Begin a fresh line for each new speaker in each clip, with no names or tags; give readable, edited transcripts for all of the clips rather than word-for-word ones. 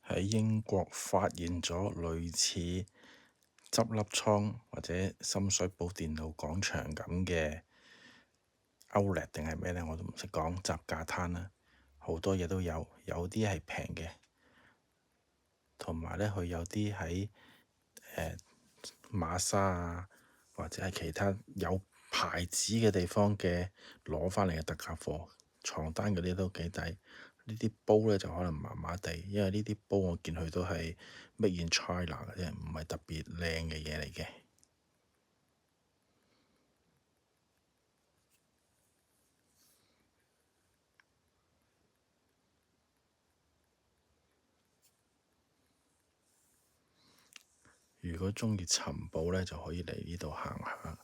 喺英國發現咗類似執笠倉或者深水埗電腦廣場咁嘅 Outlet 定係咩呢？我都唔識講，集價攤啦，好多嘢都有，有啲係平嘅，同埋呢，佢有啲喺馬莎啊，或者係其他有牌子嘅地方嘅攞返嚟嘅特價貨，床單嗰啲都幾抵。呢啲煲呢就可能麻麻地，因為呢啲煲我見佢都係 Made in China 嘅啫，唔係特別靚嘅嘢嚟嘅。如果鍾意尋寶呢，就可以嚟呢度行下。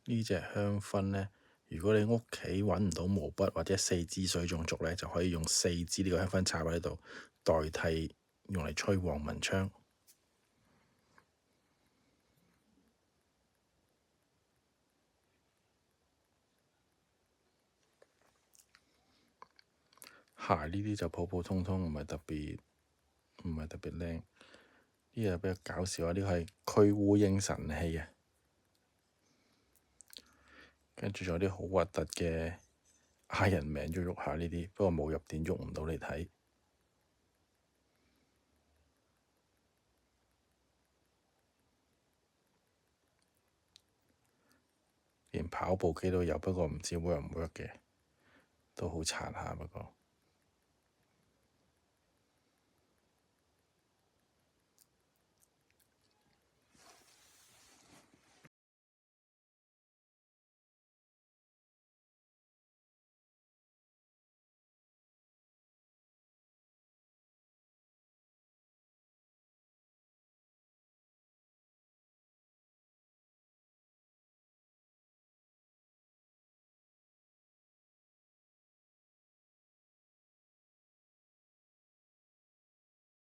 呢隻香薰呢，如果你屋企揾唔到毛筆或者4支水仲足呢，就可以用4支呢個香薰插喺度，代替用嚟吹黃文昌。鞋呢啲就普普通通，唔係特別靚。呢個比較搞笑啊！呢個係驅烏蠅神器啊，跟住仲有啲好核突嘅 Iron Man 喐下呢啲，不過冇入電喐唔到你睇。連跑步機都有，不過唔知 work 唔 work 嘅，都好殘下不過。